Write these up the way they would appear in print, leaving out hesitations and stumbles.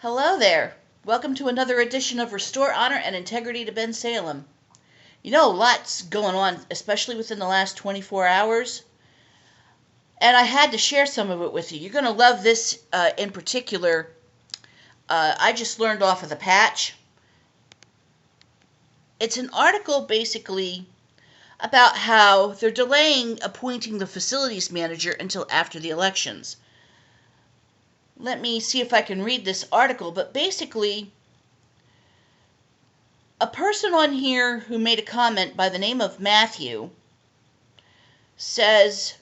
Hello there. Welcome to another edition of Restore Honor and Integrity to Ben Salem. You know, lots going on, especially within the last 24 hours, and I had to share some of it with you. You're going to love this in particular. I just learned off of the patch. It's an article basically about how they're delaying appointing the facilities manager until after the elections. Let me see if I can read this article, but basically, a person on here who made a comment by the name of Matthieu says,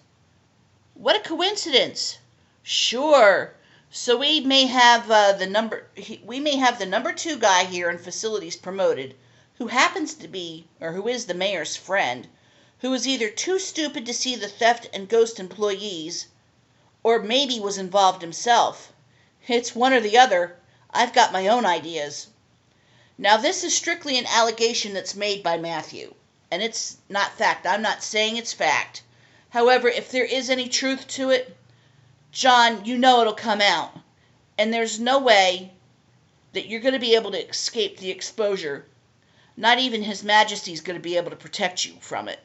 "What a coincidence! Sure. So we may have the number 2 guy here in facilities promoted, who happens to be, or who is the mayor's friend, who is either too stupid to see the theft and ghost employees, or maybe was involved himself. It's one or the other. I've got my own ideas." Now, this is strictly an allegation that's made by Matthieu, and it's not fact. I'm not saying it's fact. However, if there is any truth to it, John, you know it'll come out, and there's no way that you're going to be able to escape the exposure. Not even His Majesty's going to be able to protect you from it.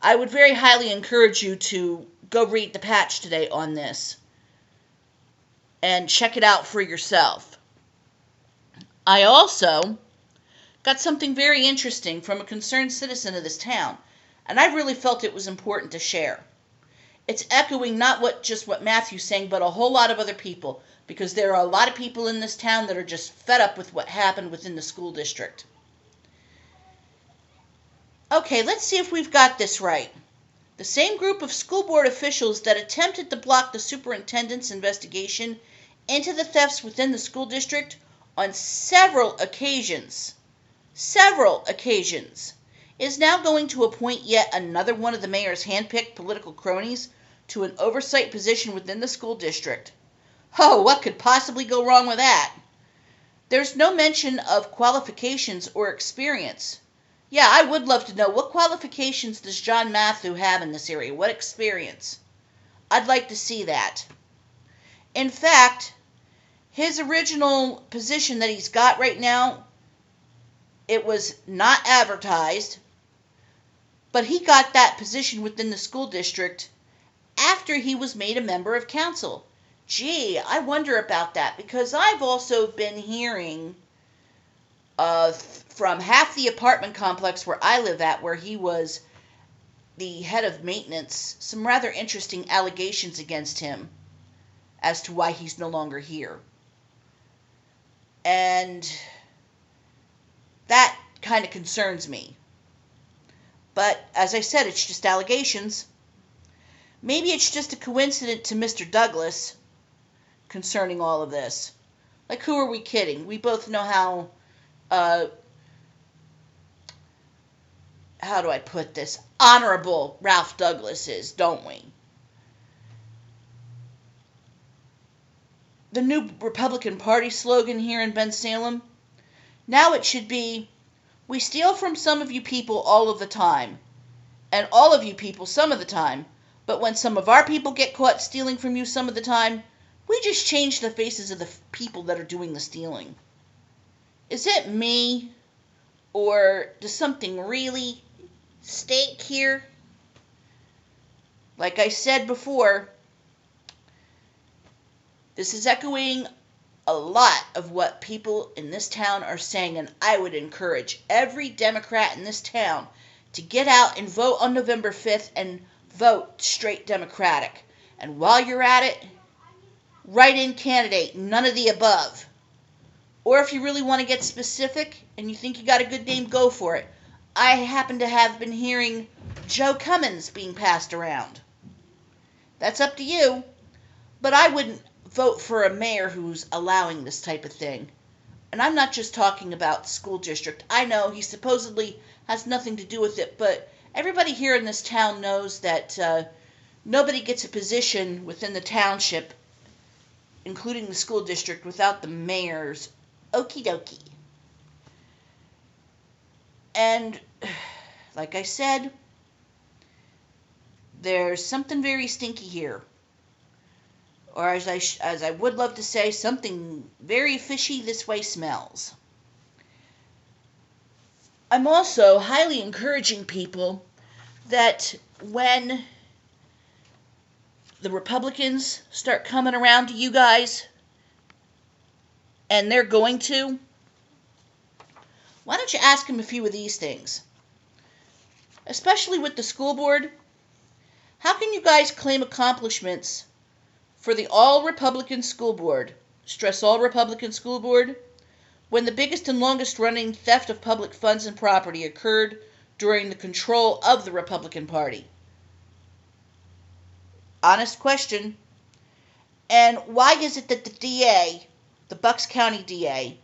I would very highly encourage you to go read the patch today on this and check it out for yourself. I also got something very interesting from a concerned citizen of this town, and I really felt it was important to share. It's echoing not just what Matthieu's saying, but a whole lot of other people, because there are a lot of people in this town that are just fed up with what happened within the school district. Okay, let's see if we've got this right. The same group of school board officials that attempted to block the superintendent's investigation into the thefts within the school district on several occasions, is now going to appoint yet another one of the mayor's handpicked political cronies to an oversight position within the school district. Oh, what could possibly go wrong with that? There's no mention of qualifications or experience. Yeah, I would love to know, what qualifications does John Matthieu have in this area? What experience? I'd like to see that. In fact, his original position that he's got right now, it was not advertised, but he got that position within the school district after he was made a member of council. Gee, I wonder about that, because I've also been hearing from half the apartment complex where I live at, where he was the head of maintenance, some rather interesting allegations against him as to why he's no longer here. And that kind of concerns me. But as I said, it's just allegations. Maybe it's just a coincidence to Mr. Douglas concerning all of this. Like, who are we kidding? We both know how do I put this, honorable Ralph Douglas is, don't we? The new Republican Party slogan here in Ben Salem, now it should be, "We steal from some of you people all of the time, and all of you people some of the time, but when some of our people get caught stealing from you some of the time, we just change the faces of the people that are doing the stealing." Is it me, or does something really stink here? Like I said before, this is echoing a lot of what people in this town are saying, and I would encourage every Democrat in this town to get out and vote on November 5th and vote straight Democratic. And while you're at it, write in candidate, none of the above. Or if you really want to get specific and you think you got a good name, go for it. I happen to have been hearing Joe Cummins being passed around. That's up to you, but I wouldn't vote for a mayor who's allowing this type of thing. And I'm not just talking about school district. I know he supposedly has nothing to do with it, but everybody here in this town knows that nobody gets a position within the township, including the school district, without the mayor's okie dokie. And like I said, there's something very stinky here. Or as I would love to say, something very fishy this way smells. I'm also highly encouraging people that when the Republicans start coming around to you guys, and they're going to, why don't you ask them a few of these things? Especially with the school board, how can you guys claim accomplishments for the all-Republican school board, stress all-Republican school board, when the biggest and longest-running theft of public funds and property occurred during the control of the Republican Party? Honest question. And why is it that the DA, the Bucks County DA,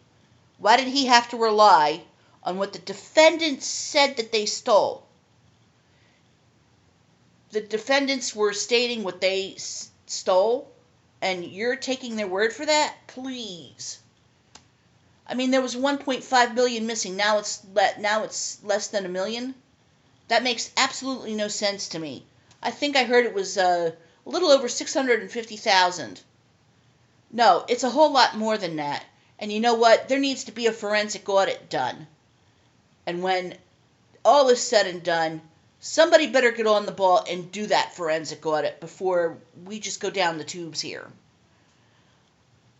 why did he have to rely on what the defendants said that they stole? The defendants were stating what they stole, and you're taking their word for that? Please. I mean, there was 1.5 million missing. Now it's less than a million. That makes absolutely no sense to me. I think I heard it was a little over 650,000. No, it's a whole lot more than that. And you know what? There needs to be a forensic audit done. And when all is said and done, somebody better get on the ball and do that forensic audit before we just go down the tubes here.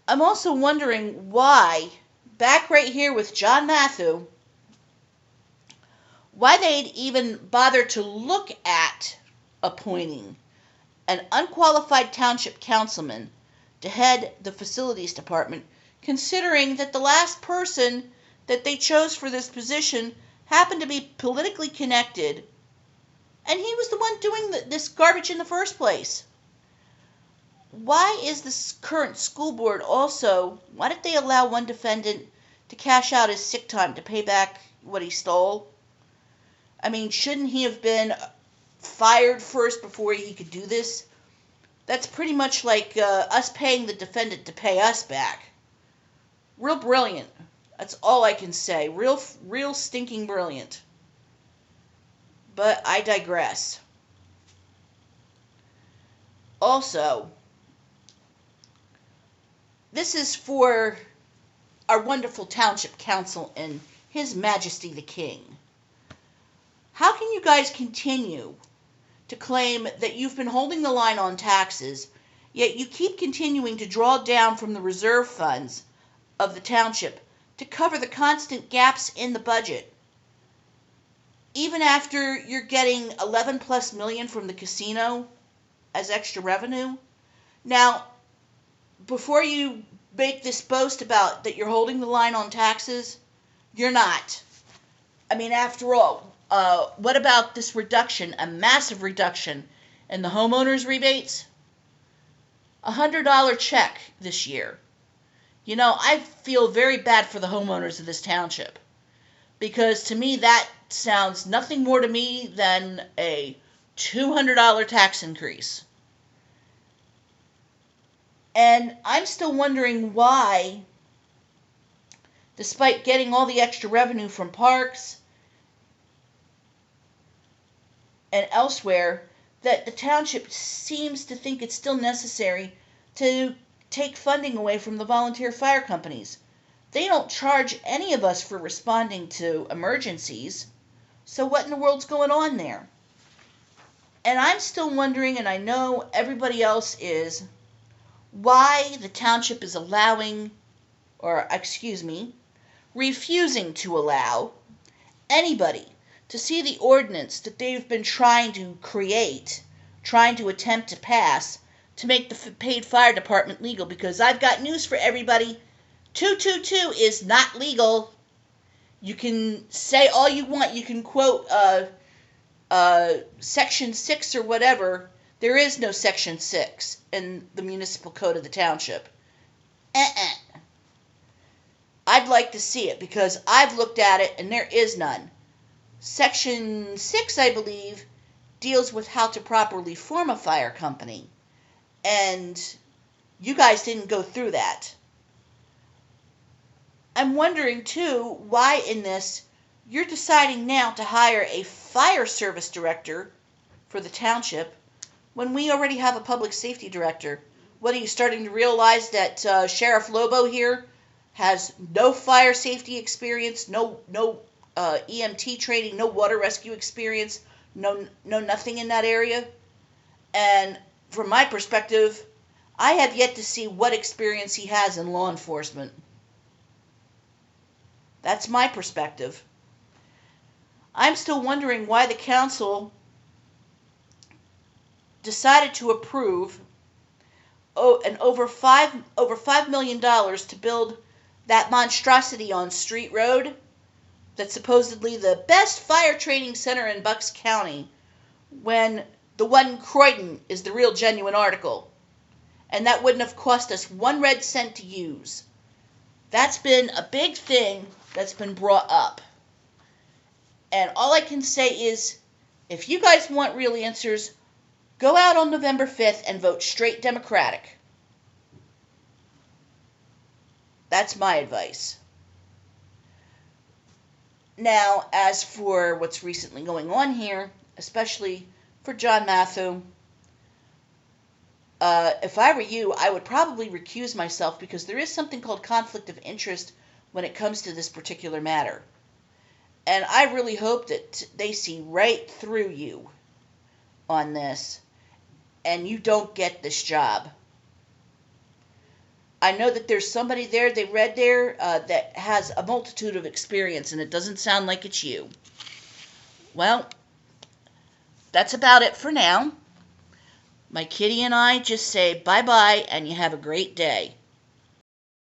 I'm also wondering why, back right here with John Matthieu, why they'd even bother to look at appointing an unqualified township councilman to head the facilities department, considering that the last person that they chose for this position happened to be politically connected, and he was the one doing this garbage in the first place. Why is this current school board also, why did they allow one defendant to cash out his sick time to pay back what he stole? I mean, shouldn't he have been fired first before he could do this? That's pretty much like us paying the defendant to pay us back. Real brilliant. That's all I can say. Real stinking brilliant. But I digress. Also, this is for our wonderful township council and His Majesty the King. How can you guys continue to claim that you've been holding the line on taxes, yet you keep continuing to draw down from the reserve funds of the township to cover the constant gaps in the budget, even after you're getting 11 plus million from the casino as extra revenue? Now, before you make this boast about that you're holding the line on taxes, you're not. I mean, after all, what about this reduction, a massive reduction in the homeowners rebates? $100 check this year. You know, I feel very bad for the homeowners of this township, because to me that sounds nothing more to me than a $200 tax increase. And I'm still wondering why, despite getting all the extra revenue from parks and elsewhere, that the township seems to think it's still necessary to take funding away from the volunteer fire companies. They don't charge any of us for responding to emergencies. So what in the world's going on there? And I'm still wondering, and I know everybody else is, why the township is refusing to allow anybody to see the ordinance that they've been trying to create, trying to attempt to pass, to make the paid fire department legal. Because I've got news for everybody. 222 is not legal. You can say all you want. You can quote Section 6 or whatever. There is no Section 6 in the municipal code of the township. I'd like to see it, because I've looked at it and there is none. Section 6, I believe, deals with how to properly form a fire company. And you guys didn't go through that. I'm wondering, too, why in this you're deciding now to hire a fire service director for the township when we already have a public safety director What are you starting to realize that Sheriff Lobo here has no fire safety experience, no EMT training, no water rescue experience, no nothing in that area? And from my perspective, I have yet to see what experience he has in law enforcement. That's my perspective. I'm still wondering why the council decided to approve over $5 million to build that monstrosity on Street Road that's supposedly the best fire training center in Bucks County, when the one in Croydon is the real genuine article. And that wouldn't have cost us 1 red cent to use. That's been a big thing that's been brought up. And all I can say is, if you guys want real answers, go out on November 5th and vote straight Democratic. That's my advice. Now, as for what's recently going on here, especially for John Matthieu, if I were you, I would probably recuse myself, because there is something called conflict of interest when it comes to this particular matter. And I really hope that they see right through you on this, and you don't get this job. I know that there's somebody there, they read there, that has a multitude of experience, and it doesn't sound like it's you. Well, that's about it for now. My kitty and I just say bye-bye, and you have a great day.